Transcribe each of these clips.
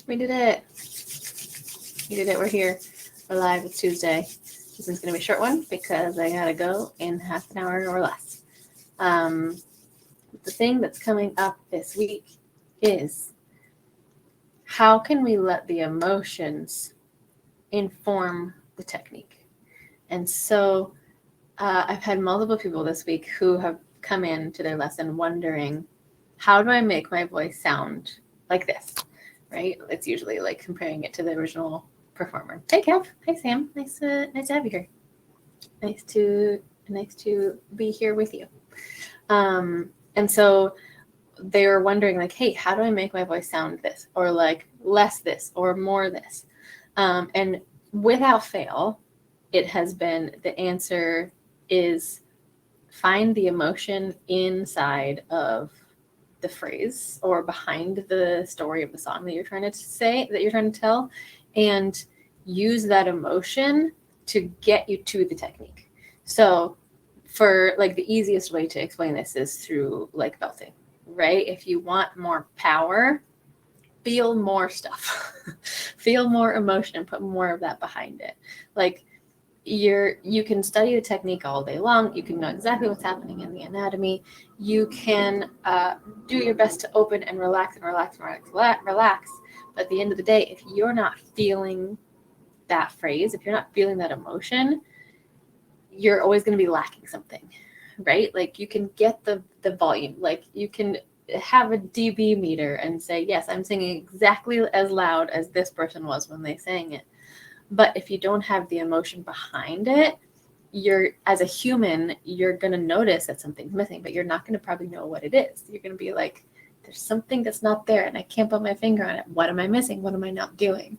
We did it. We did it. We're here. We're live. It's Tuesday. This is going to be a short one because I got to go in half an hour or less. The thing that's coming up this week is how can we let the emotions inform the technique? And so I've had multiple people this week who have come in to their lesson wondering, how do I make my voice sound like this? Right? It's usually like comparing it to the original performer. Hey, Kev. Hi, Sam. Nice to have you here. Nice to be here with you. And so they're wondering, like, hey, how do I make my voice sound this, or like less this, or more this? And without fail, it has been, the answer is find the emotion inside of the phrase or behind the story of the song that you're trying to say, that you're trying to tell, and use that emotion to get you to the technique. So for like the easiest way to explain this is through like belting, right? If you want more power, feel more stuff, feel more emotion and put more of that behind it. Like you can study the technique all day long. You can know exactly what's happening in the anatomy. You can do your best to open and relax and relax and relax. But at the end of the day, if you're not feeling that phrase, if you're not feeling that emotion, you're always going to be lacking something, right? Like you can get the volume, like you can have a dB meter and say, yes, I'm singing exactly as loud as this person was when they sang it. But if you don't have the emotion behind it, as a human, you're going to notice that something's missing, but you're not going to probably know what it is. You're going to be like, there's something that's not there and I can't put my finger on it. What am I missing? What am I not doing?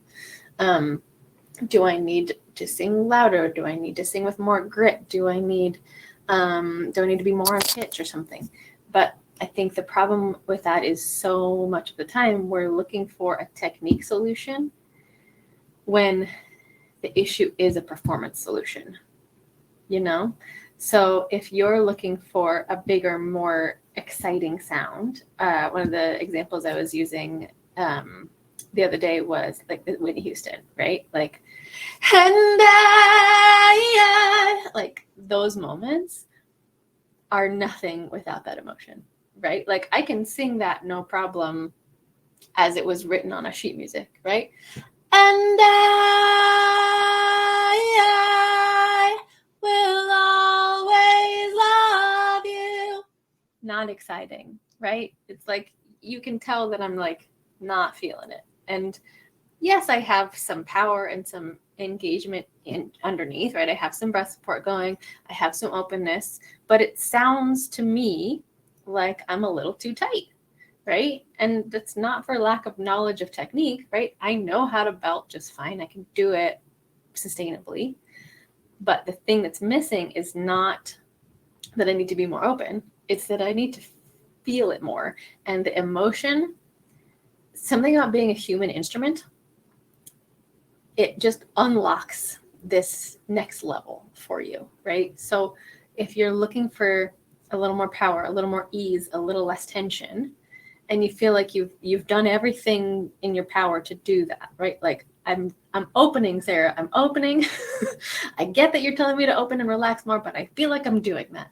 Do I need to sing louder? Do I need to sing with more grit? Do I need to be more on pitch or something? But I think the problem with that is so much of the time we're looking for a technique solution when the issue is a performance solution, you know? So if you're looking for a bigger, more exciting sound, one of the examples I was using the other day was like Whitney Houston, right? Like, and I like those moments are nothing without that emotion, right? Like I can sing that no problem as it was written on a sheet music, right? And I will always love you. Not exciting, right? It's like you can tell that I'm like not feeling it. And yes, I have some power and some engagement underneath, right? I have some breath support going. I have some openness, but it sounds to me like I'm a little too tight. Right? And that's not for lack of knowledge of technique, right? I know how to belt just fine. I can do it sustainably. But the thing that's missing is not that I need to be more open. It's that I need to feel it more. And the emotion, something about being a human instrument, it just unlocks this next level for you, right? So if you're looking for a little more power, a little more ease, a little less tension, and you feel like you've done everything in your power to do that, right? Like I'm opening, Sarah. I'm opening. I get that you're telling me to open and relax more, but I feel like I'm doing that.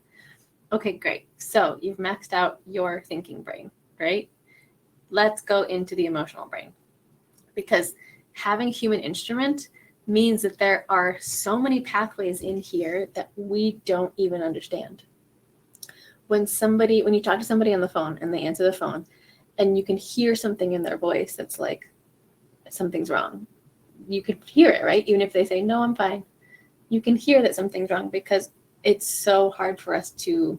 Okay, great. So you've maxed out your thinking brain, right? Let's go into the emotional brain, because having a human instrument means that there are so many pathways in here that we don't even understand. When you talk to somebody on the phone and they answer the phone, and you can hear something in their voice that's like, something's wrong. You could hear it, right? Even if they say, no, I'm fine. You can hear that something's wrong because it's so hard for us to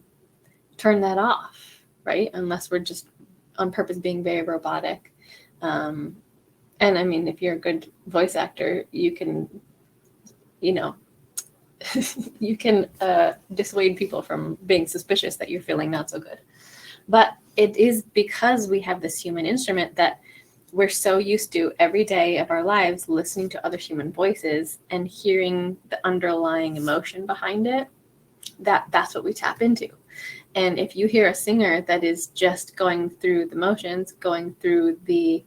turn that off, right? Unless we're just on purpose being very robotic. And I mean, if you're a good voice actor, you can, you can dissuade people from being suspicious that you're feeling not so good. But it is because we have this human instrument that we're so used to every day of our lives listening to other human voices and hearing the underlying emotion behind it, that's what we tap into. And if you hear a singer that is just going through the motions, going through the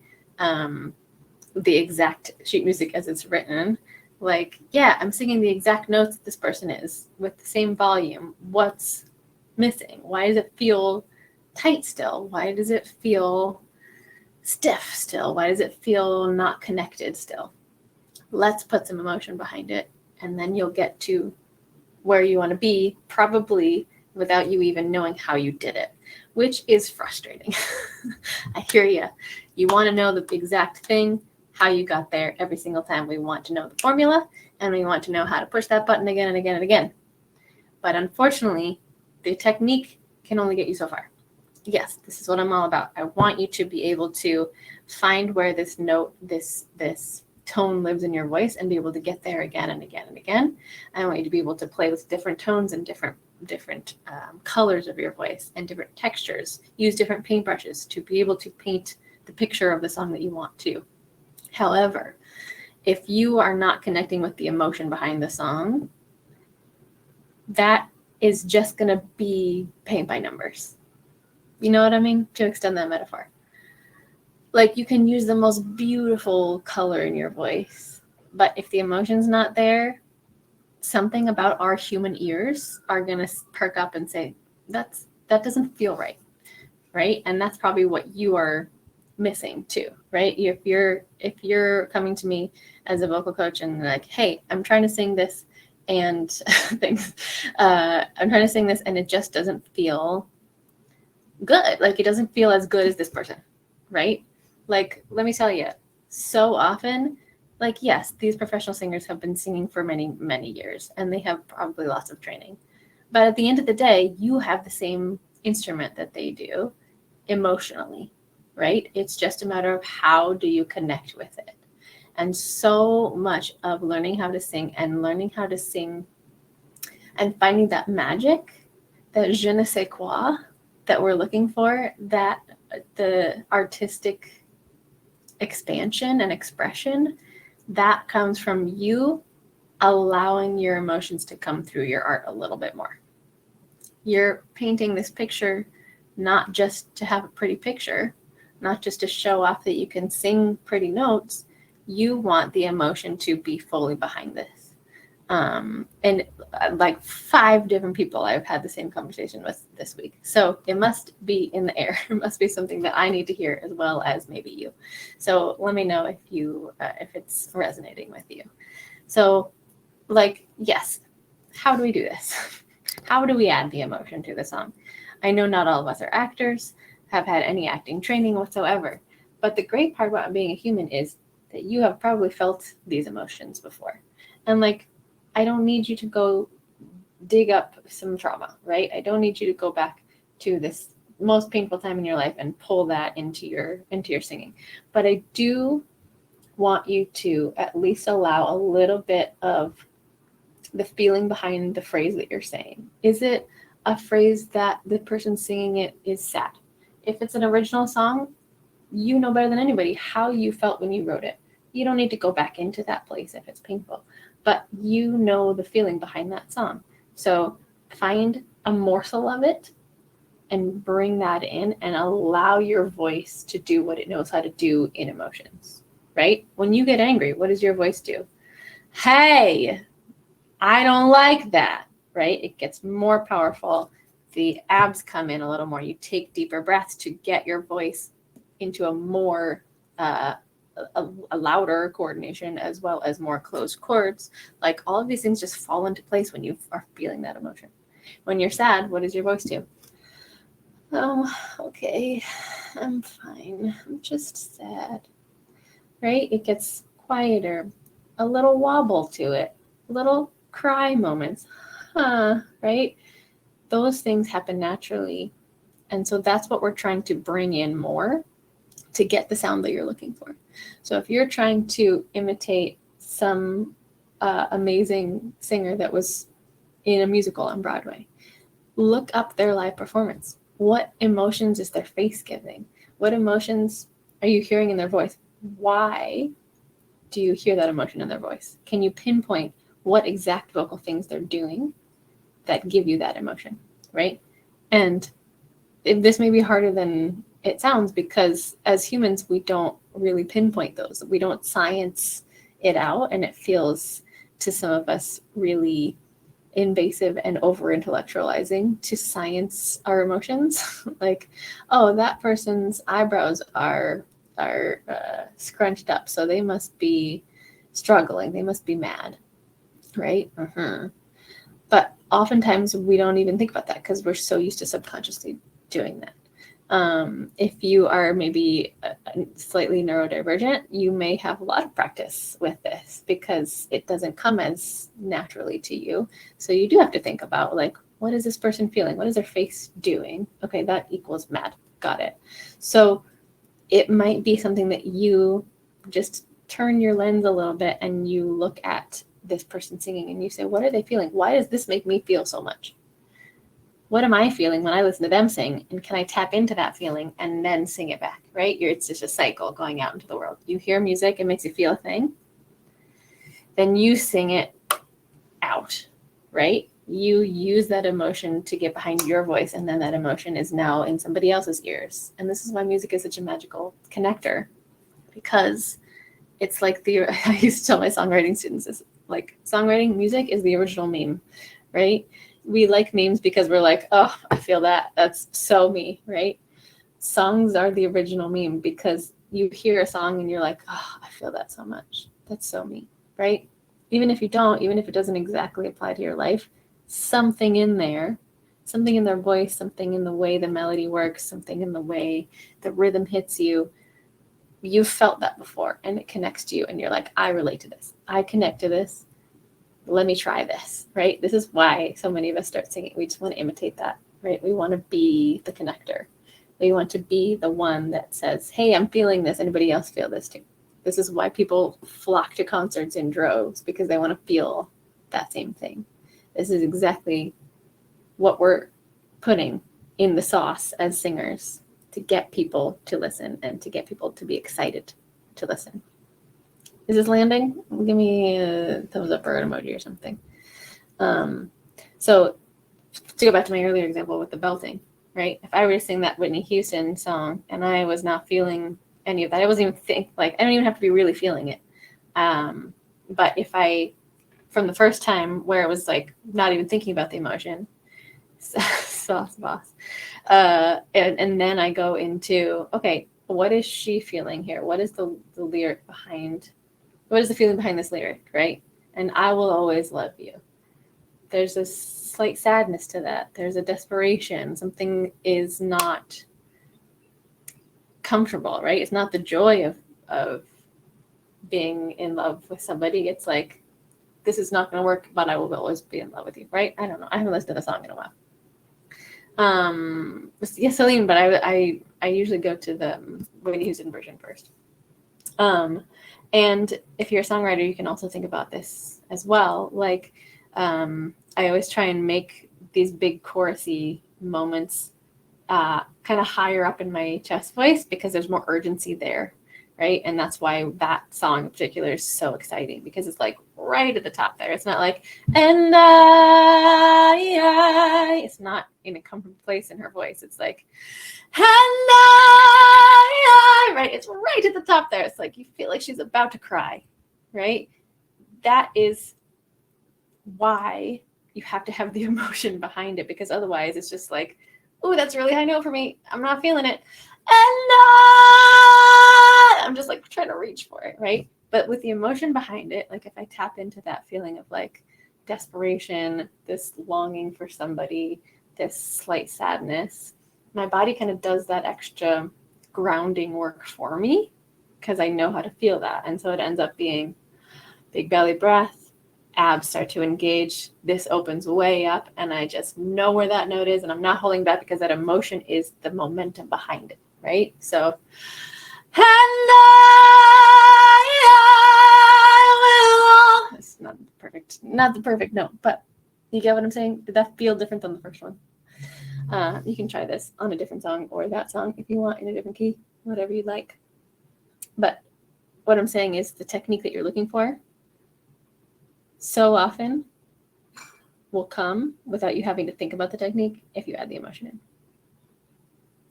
the exact sheet music as it's written. Like, yeah, I'm singing the exact notes that this person is with the same volume. What's missing? Why does it feel tight still? Why does it feel stiff still? Why does it feel not connected still? Let's put some emotion behind it, and then you'll get to where you want to be, probably without you even knowing how you did it, which is frustrating. I hear you. You want to know the exact thing, how you got there every single time. We want to know the formula, and we want to know how to push that button again and again and again. But unfortunately, the technique can only get you so far. Yes, this is what I'm all about. I want you to be able to find where this note, this tone lives in your voice, and be able to get there again and again and again. I want you to be able to play with different tones and different colors of your voice and different textures. Use different paintbrushes to be able to paint the picture of the song that you want to. However, if you are not connecting with the emotion behind the song, that is just going to be paint by numbers. You know what I mean? To extend that metaphor. Like, you can use the most beautiful color in your voice, but if the emotion's not there, something about our human ears are going to perk up and say, that doesn't feel right, right? And that's probably what you are missing too, right? If you're coming to me as a vocal coach and like, hey, I'm trying to sing this and things, I'm trying to sing this and it just doesn't feel good. Like, it doesn't feel as good as this person, right? Like, let me tell you, so often, like, yes, these professional singers have been singing for many, many years, and they have probably lots of training. But at the end of the day, you have the same instrument that they do emotionally, right? It's just a matter of how do you connect with it. And so much of learning how to sing and finding that magic, that je ne sais quoi that we're looking for, that the artistic expansion and expression, that comes from you allowing your emotions to come through your art a little bit more. You're painting this picture not just to have a pretty picture, not just to show off that you can sing pretty notes. You want the emotion to be fully behind this. And like 5 different people I've had the same conversation with this week. So it must be in the air. It must be something that I need to hear as well as maybe you. So let me know if it's resonating with you. So, like, yes, how do we do this? How do we add the emotion to the song? I know not all of us are actors, have had any acting training whatsoever. But the great part about being a human is that you have probably felt these emotions before. And like, I don't need you to go dig up some trauma, right? I don't need you to go back to this most painful time in your life and pull that into your singing. But I do want you to at least allow a little bit of the feeling behind the phrase that you're saying. Is it a phrase that the person singing it is sad? If it's an original song, you know better than anybody how you felt when you wrote it. You don't need to go back into that place if it's painful, but you know the feeling behind that song. So find a morsel of it and bring that in and allow your voice to do what it knows how to do in emotions, right? When you get angry, what does your voice do? Hey, I don't like that, right? It gets more powerful. The abs come in a little more. You take deeper breaths to get your voice into a more a louder coordination, as well as more closed chords. Like, all of these things just fall into place when you are feeling that emotion. When you're sad, what does your voice do? Oh, okay, I'm fine. I'm just sad, right? It gets quieter, a little wobble to it, little cry moments, right? Those things happen naturally. And so that's what we're trying to bring in more to get the sound that you're looking for. So if you're trying to imitate some amazing singer that was in a musical on Broadway, look up their live performance. What emotions is their face giving? What emotions are you hearing in their voice? Why do you hear that emotion in their voice? Can you pinpoint what exact vocal things they're doing that give you that emotion, right? And this may be harder than it sounds, because as humans, we don't really pinpoint those. We don't science it out, and it feels to some of us really invasive and over intellectualizing to science our emotions. Like, oh, that person's eyebrows are scrunched up, so they must be struggling, they must be mad, right? But oftentimes we don't even think about that because we're so used to subconsciously doing that. If you are maybe slightly neurodivergent, you may have a lot of practice with this because it doesn't come as naturally to you. So you do have to think about, like, what is this person feeling? What is their face doing? Okay, that equals mad. Got it. So it might be something that you just turn your lens a little bit and you look at this person singing and you say, what are they feeling? Why does this make me feel so much? What am I feeling when I listen to them sing? And can I tap into that feeling and then sing it back, right? It's just a cycle going out into the world. You hear music, it makes you feel a thing. Then you sing it out, right? You use that emotion to get behind your voice, and then that emotion is now in somebody else's ears. And this is why music is such a magical connector, because it's like I used to tell my songwriting students, is like, songwriting music is the original meme, right? We like memes because we're like, oh, I feel that. That's so me, right? Songs are the original meme because you hear a song and you're like, oh, I feel that so much. That's so me, right? Even if you don't, even if it doesn't exactly apply to your life, something in there, something in their voice, something in the way the melody works, something in the way the rhythm hits you, you've felt that before and it connects to you and you're like, I relate to this. I connect to this. Let me try this, right? This is why so many of us start singing. We just want to imitate that, right? We want to be the connector. We want to be the one that says, hey, I'm feeling this. Anybody else feel this too? This is why people flock to concerts in droves, because they want to feel that same thing. This is exactly what we're putting in the sauce as singers to get people to listen and to get people to be excited to listen. Is this landing? Give me a thumbs up or an emoji or something. So to go back to my earlier example with the belting, right? If I were to sing that Whitney Houston song and I was not feeling any of that, I wasn't even I don't even have to be really feeling it. But if I, from the first time where it was like not even thinking about the emotion, sauce boss, and then I go into, okay, what is she feeling here? What is the lyric behind? What is the feeling behind this lyric, right? And I will always love you. There's a slight sadness to that. There's a desperation. Something is not comfortable, right? It's not the joy of being in love with somebody. It's like, this is not going to work, but I will always be in love with you, right? I don't know. I haven't listened to the song in a while. Yes, Celine, but I usually go to the Whitney Houston version first. And if you're a songwriter, you can also think about this as well. Like, I always try and make these big chorusy moments kind of higher up in my chest voice because there's more urgency there, right? And that's why that song in particular is so exciting, because it's like right at the top there. It's not like, and I, it's not in a comfortable place in her voice. It's like, and I, right? It's right at the top there. It's like you feel like she's about to cry, right? That is why you have to have the emotion behind it, because otherwise it's just like, oh, that's a really high note for me. I'm not feeling it. And I'm just like trying to reach for it, right? But with the emotion behind it, like if I tap into that feeling of like desperation, this longing for somebody, this slight sadness, my body kind of does that extra grounding work for me because I know how to feel that. And so it ends up being big belly breath, abs start to engage, this opens way up, and I just know where that note is, and I'm not holding back because that emotion is the momentum behind it, right? So, and I will. It's not the perfect note, but you get what I'm saying? Did that feel different than the first one? You can try this on a different song or that song if you want in a different key, whatever you like. But what I'm saying is the technique that you're looking for so often will come without you having to think about the technique if you add the emotion in.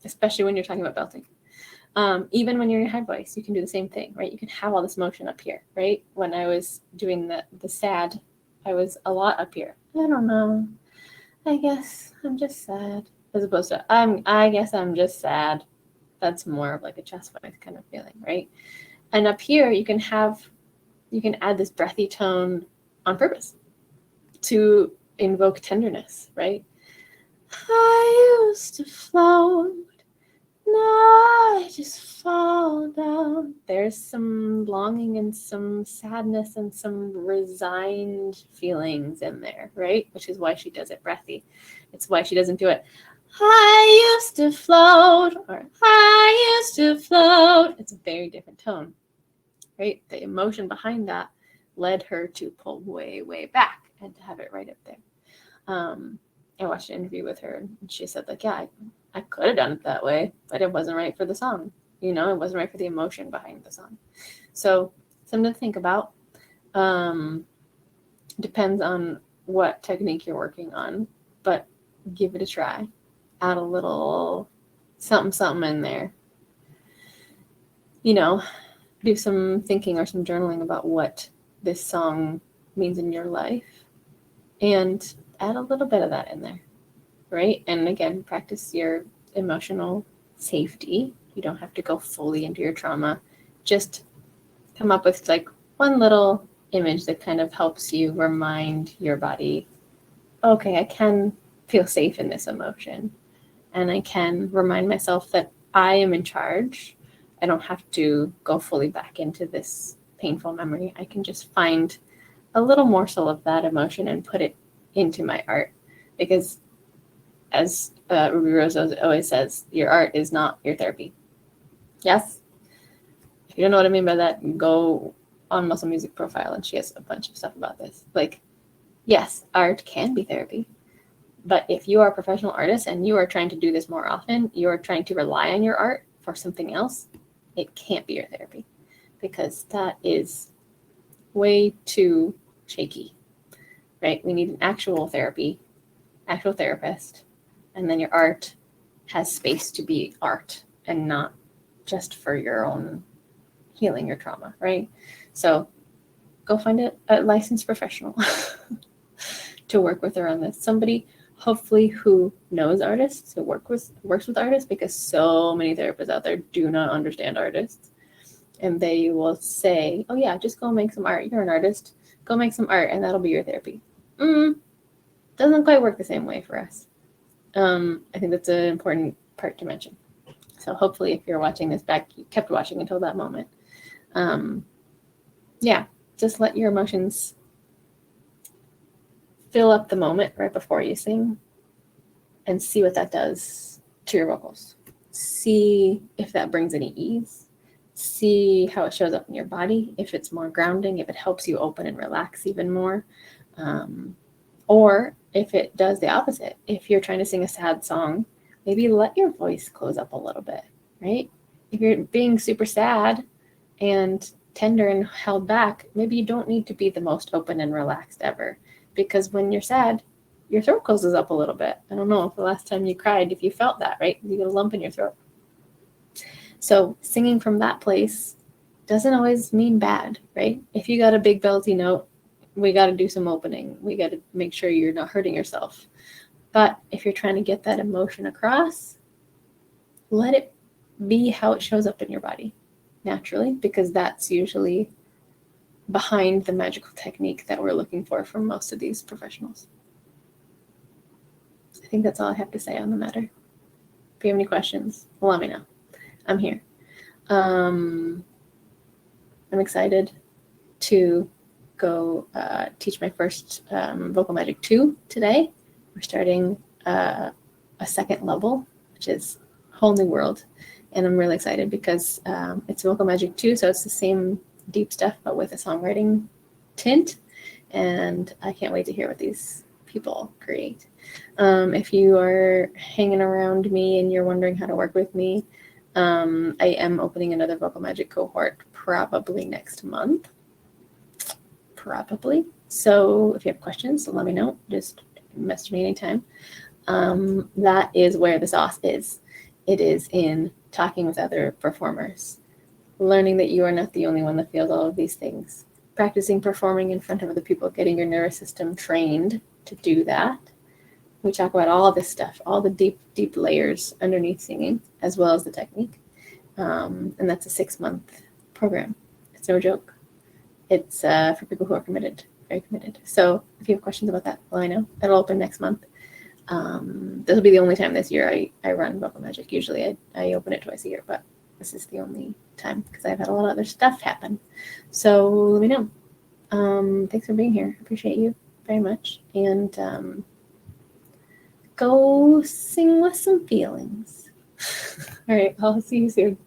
especially when you're talking about belting. Even when you're in high voice, you can do the same thing, right? You can have all this motion up here, right? When I was doing the sad, I was a lot up here. I don't know. I guess I'm just sad. As opposed to I guess I'm just sad. That's more of like a chest voice kind of feeling, right? And up here you can add this breathy tone on purpose to invoke tenderness, right? I used to float, now I just fall down. There's some longing and some sadness and some resigned feelings in there, right? Which is why she does it breathy. It's why she doesn't do it, I used to float, or I used to float. It's a very different tone, right? The emotion behind that led her to pull way, way back and to have it right up there. I watched an interview with her, and she said, like, yeah, I could have done it that way, but it wasn't right for the song. You know, it wasn't right for the emotion behind the song. So something to think about. Depends on what technique you're working on, but give it a try. Add a little something in there. You know, do some thinking or some journaling about what this song means in your life and add a little bit of that in there, right? And again, practice your emotional safety. You don't have to go fully into your trauma. Just come up with like one little image that kind of helps you remind your body, okay, I can feel safe in this emotion. And I can remind myself that I am in charge. I don't have to go fully back into this painful memory. I can just find a little morsel of that emotion and put it into my art. Because as Ruby Rose always says, your art is not your therapy. Yes? If you don't know what I mean by that, go on Muscle Music profile and she has a bunch of stuff about this. Like, yes, art can be therapy. But if you are a professional artist and you are trying to do this more often, you're trying to rely on your art for something else, it can't be your therapy because that is way too shaky, right? We need an actual therapy, actual therapist, and then your art has space to be art and not just for your own healing your trauma, right? So go find a licensed professional to work with her on this. Somebody hopefully who knows artists, who works with artists, because so many therapists out there do not understand artists. And they will say, oh yeah, just go make some art. You're an artist. Go make some art and that'll be your therapy. Doesn't quite work the same way for us. I think that's an important part to mention. So hopefully if you're watching this back, you kept watching until that moment. Yeah, just let your emotions fill up the moment right before you sing and see what that does to your vocals. See if that brings any ease. See how it shows up in your body, if it's more grounding, if it helps you open and relax even more. Or if it does the opposite. If you're trying to sing a sad song, maybe let your voice close up a little bit, right? If you're being super sad and tender and held back, maybe you don't need to be the most open and relaxed ever. Because when you're sad, your throat closes up a little bit. I don't know if the last time you cried, if you felt that, right? You get a lump in your throat. So singing from that place doesn't always mean bad, right? If you got a big belty note, we got to do some opening. We got to make sure you're not hurting yourself. But if you're trying to get that emotion across, let it be how it shows up in your body naturally, because that's usually behind the magical technique that we're looking for from most of these professionals. I think that's all I have to say on the matter. If you have any questions, let me know. I'm here. I'm excited to go teach my first Vocal Magic 2 today. We're starting a second level, which is a whole new world. And I'm really excited because it's Vocal Magic 2, so it's the same deep stuff, but with a songwriting tint. And I can't wait to hear what these people create. If you are hanging around me and you're wondering how to work with me, I am opening another Vocal Magic cohort probably next month. Probably. So if you have questions, let me know. Just message me anytime. That is where the sauce is. It is in talking with other performers, learning that you are not the only one that feels all of these things, practicing performing in front of other people, getting your nervous system trained to do that. We talk about all of this stuff, all the deep, deep layers underneath singing, as well as the technique. And that's a 6-month program. It's no joke. It's for people who are committed, very committed. So if you have questions about that, well, I know. It'll open next month. This will be the only time this year I run Vocal Magic. Usually I open it twice a year, but this is the only time because I've had a lot of other stuff happen. So let me know. Thanks for being here. I appreciate you very much. And go sing with some feelings. All right, I'll see you soon.